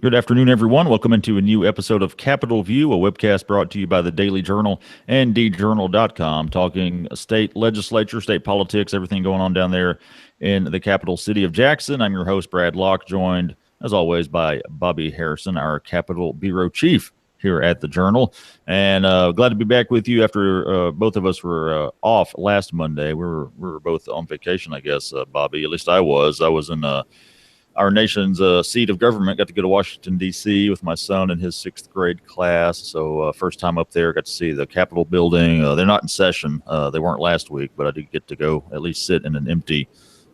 Good afternoon, everyone. Welcome into a new episode of Capitol View, a webcast brought to you by the Daily Journal and djournal.com, talking state legislature, state politics, everything going on down there in the capital city of Jackson. I'm your host, Brad Locke, joined, as always, by Bobby Harrison, our Capitol Bureau Chief here at the Journal. And glad to be back with you after both of us were off last Monday. We were both on vacation, I guess, Bobby. At least I was. I was in our nation's seat of government. Got to go to Washington, D.C. with my son and his sixth grade class. So, first time up there, got to see the Capitol building. They're not in session. They weren't last week, but I did get to go at least sit in an empty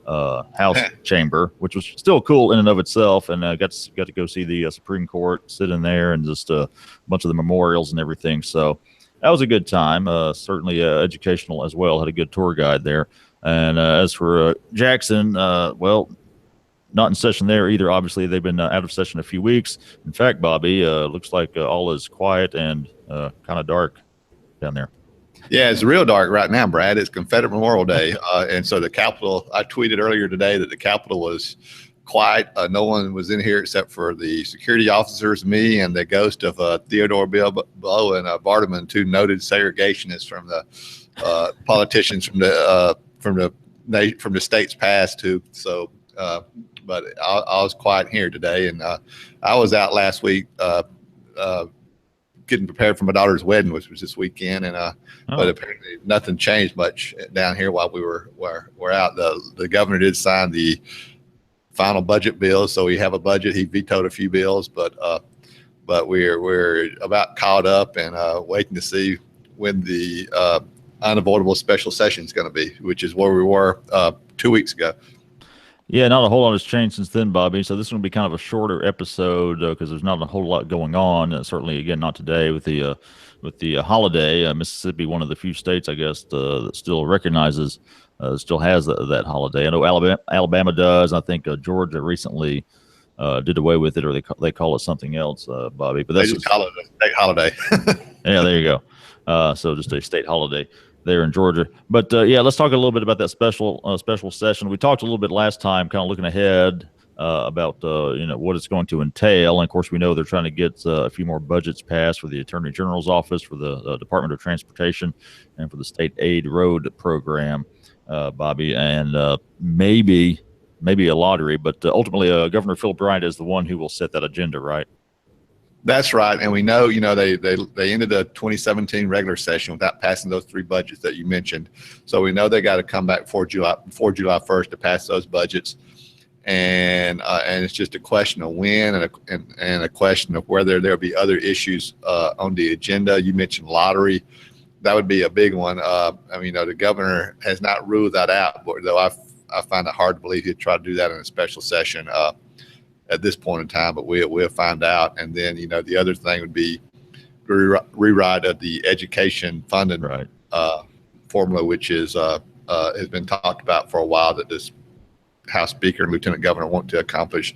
House chamber, which was still cool in and of itself. And got to go see the Supreme Court, sit in there, and just a bunch of the memorials and everything. So, that was a good time. Certainly educational as well. Had a good tour guide there. And as for Jackson, well, not in session there either. Obviously, they've been out of session a few weeks. In fact, Bobby, looks like all is quiet and kind of dark down there. Yeah, it's real dark right now, Brad. It's Confederate Memorial Day. And so the Capitol, I tweeted earlier today that the Capitol was quiet. No one was in here except for the security officers, me, and the ghost of Theodore Bilbo and Vardaman, two noted segregationists from the politicians from the states past. But I was quiet here today, and I was out last week getting prepared for my daughter's wedding, which was this weekend, and but apparently nothing changed much down here while we were out. The governor did sign the final budget bill, so we have a budget. He vetoed a few bills, but we're about caught up and waiting to see when the unavoidable special session is going to be, which is where we were 2 weeks ago. Yeah, not a whole lot has changed since then, Bobby. So this one will be kind of a shorter episode because there's not a whole lot going on. Certainly, again, not today with the holiday. Mississippi, one of the few states, I guess, that still recognizes, still has that holiday. I know Alabama does. I think Georgia recently did away with it, or they call it something else, Bobby. But that's just call it a state holiday. Yeah, there you go. So just a state holiday there in Georgia. But yeah, let's talk a little bit about that special session. We talked a little bit last time, kind of looking ahead about what it's going to entail. And of course, we know they're trying to get a few more budgets passed for the Attorney General's office, for the Department of Transportation, and for the State Aid Road program, Bobby, and maybe a lottery. But ultimately, Governor Phil Bryant is the one who will set that agenda, right? That's right. And we know, they ended the 2017 regular session without passing those three budgets that you mentioned. So we know they got to come back before July 1st to pass those budgets. And it's just a question of when and a question of whether there'll be other issues on the agenda. You mentioned lottery. That would be a big one. The governor has not ruled that out, though I find it hard to believe he'd try to do that in a special session at this point in time, but we'll find out. And then, the other thing would be rewrite of the education funding formula, which has been talked about for a while, that this House Speaker and Lieutenant Governor want to accomplish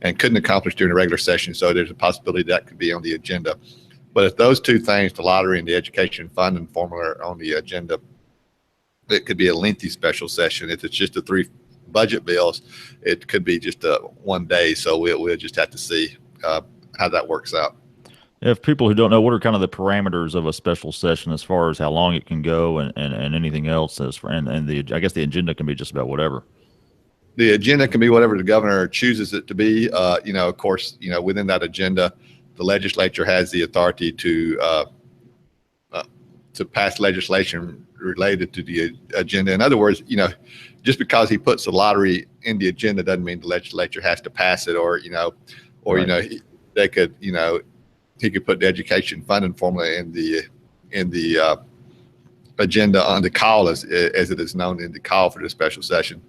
and couldn't accomplish during a regular session. So there's a possibility that could be on the agenda. But if those two things, the lottery and the education funding formula, are on the agenda, it could be a lengthy special session. If it's just the three budget bills, it could be just one day. So we'll just have to see how that works out. If people who don't know, what are kind of the parameters of a special session as far as how long it can go and anything else, I guess the agenda can be just about whatever. The agenda can be whatever the governor chooses it to be. Of course, within that agenda, the legislature has the authority to pass legislation related to the agenda. In other words, just because he puts the lottery in the agenda doesn't mean the legislature has to pass it, or right. He could put the education funding formula in the agenda on the call, as it is known, in the call for the special session.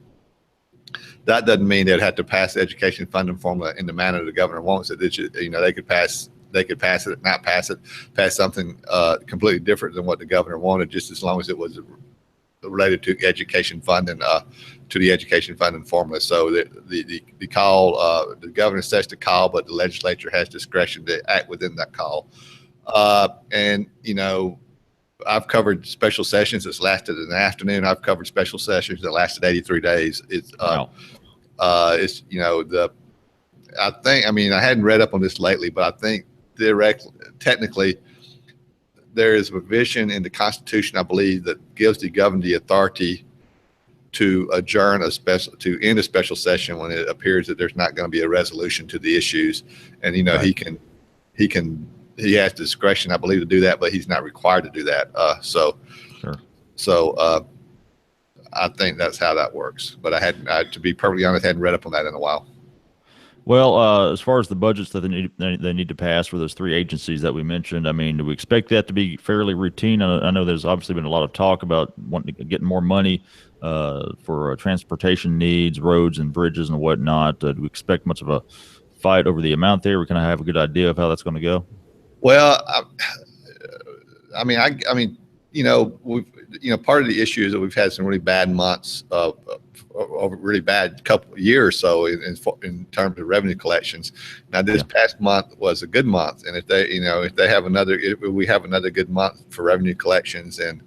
That doesn't mean they'd have to pass the education funding formula in the manner the governor wants it. They could pass it, not pass it, pass something completely different than what the governor wanted, just as long as it was related to education funding, to the education funding formula. So the call, the governor sets the call, but the legislature has discretion to act within that call. I've covered special sessions that's lasted an afternoon. I've covered special sessions that lasted 83 days. Wow. I mean, I hadn't read up on this lately, but I think technically, there is a provision in the Constitution, I believe, that gives the governor the authority to adjourn to end a special session when it appears that there's not going to be a resolution to the issues. And, right. he has discretion, I believe, to do that, but he's not required to do that. So I think that's how that works. But to be perfectly honest, I hadn't read up on that in a while. Well, as far as the budgets that they need to pass for those three agencies that we mentioned, I mean, do we expect that to be fairly routine? I know there's obviously been a lot of talk about wanting to get more money for transportation needs, roads and bridges and whatnot. Do we expect much of a fight over the amount there? We kind of have a good idea of how that's going to go. Well, I mean, part of the issue is that we've had some really bad months over really bad couple of years or so in terms of revenue collections. Now this past month was a good month, and if we have another good month for revenue collections in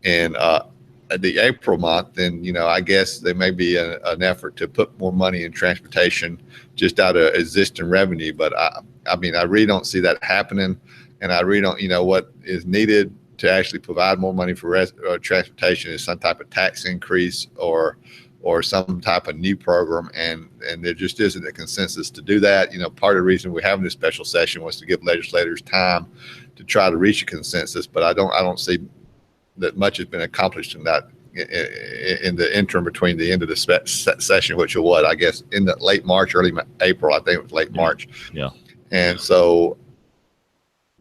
the April month, then I guess there may be an effort to put more money in transportation just out of existing revenue. But I mean, I really don't see that happening, and I really don't. What is needed to actually provide more money for transportation is some type of tax increase or some type of new program, and there just isn't a consensus to do that. Part of the reason we're having this special session was to give legislators time to try to reach a consensus, but I don't see that much has been accomplished in that in the interim between the end of the session, which was I guess in the late March, early April. I think it was late March. Yeah. And so,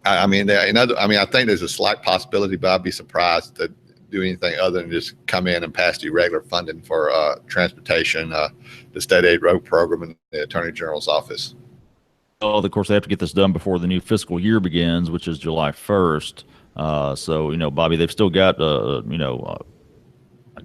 I mean, I think there's a slight possibility, but I'd be surprised to do anything other than just come in and pass the regular funding for transportation, the state aid road program, and the Attorney General's office. Well, of course, they have to get this done before the new fiscal year begins, which is July 1st. So, Bobby, they've still got, I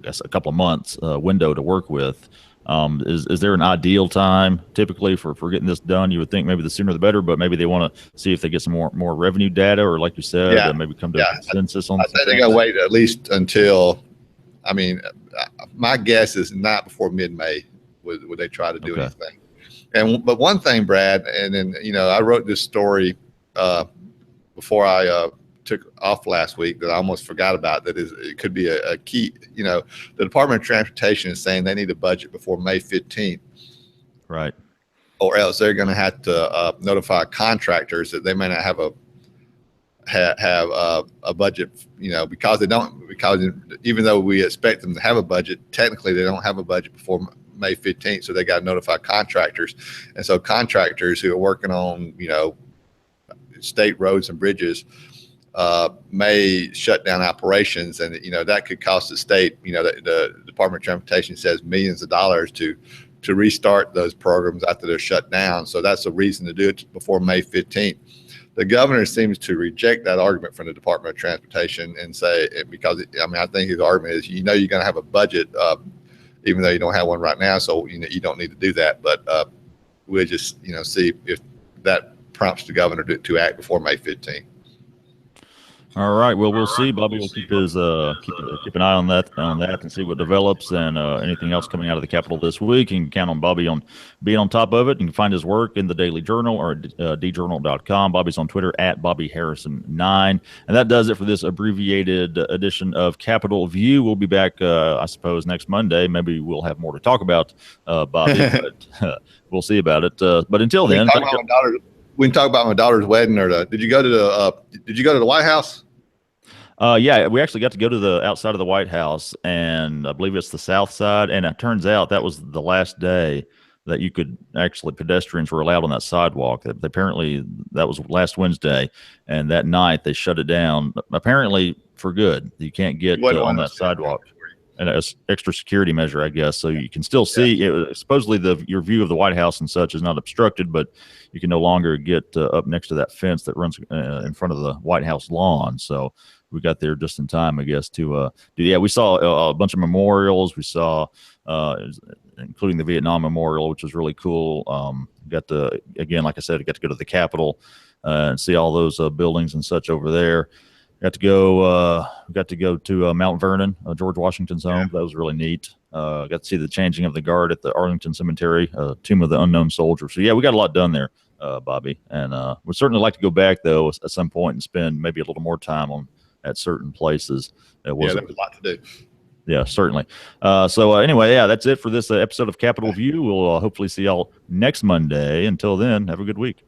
guess, a couple of months window to work with. Is there an ideal time typically for getting this done? You would think maybe the sooner the better, but maybe they want to see if they get some more revenue data, or like you said, maybe come to a consensus on. I think they're going to wait at least until. I mean, my guess is not before mid-May would they try to do anything. But one thing, Brad, and then I wrote this story before I took off last week that I almost forgot about. It could be a key. The Department of Transportation is saying they need a budget before May 15th, right? Or else they're going to have to notify contractors that they may not have a budget. Because even though we expect them to have a budget, technically they don't have a budget before May 15th, so they got to notify contractors, and so contractors who are working on state roads and bridges may shut down operations, and that could cost the state. The Department of Transportation says millions of dollars to restart those programs after they're shut down. So that's a reason to do it before May 15th. The governor seems to reject that argument from the Department of Transportation and say because I think his argument is you're going to have a budget even though you don't have one right now, so you don't need to do that. But we'll just see if that prompts the governor to act before May 15th. All right. Well, we'll see. Bobby will keep keep an eye on that and see what develops, and anything else coming out of the Capitol this week. You can count on Bobby on being on top of it. You can find his work in the Daily Journal or djournal.com. Bobby's on Twitter at BobbyHarrison9. And that does it for this abbreviated edition of Capitol View. We'll be back, I suppose, next Monday. Maybe we'll have more to talk about, Bobby, but we'll see about it. But until then, we can talk about my daughter's wedding. Did you go to the White House? Yeah, we actually got to go to the outside of the White House, and I believe it's the south side. And it turns out that was the last day that pedestrians were allowed on that sidewalk. Apparently that was last Wednesday, and that night they shut it down, apparently for good. You can't get on that sidewalk. And as extra security measure, I guess. So you can still see supposedly your view of the White House and such is not obstructed, but you can no longer get up next to that fence that runs in front of the White House lawn. So we got there just in time, I guess, to do. Yeah, we saw a bunch of memorials. We saw, including the Vietnam Memorial, which was really cool. Got to, again, like I said, got to go to the Capitol and see all those buildings and such over there. Got to go to Mount Vernon, George Washington's home. Yeah. That was really neat. Got to see the changing of the guard at the Arlington Cemetery, Tomb of the Unknown Soldier. So yeah, we got a lot done there, Bobby, and we'd certainly like to go back though at some point and spend maybe a little more time at certain places. There was a lot to do. Yeah, certainly. So anyway, yeah, that's it for this episode of Capitol View. We'll hopefully see y'all next Monday. Until then, have a good week.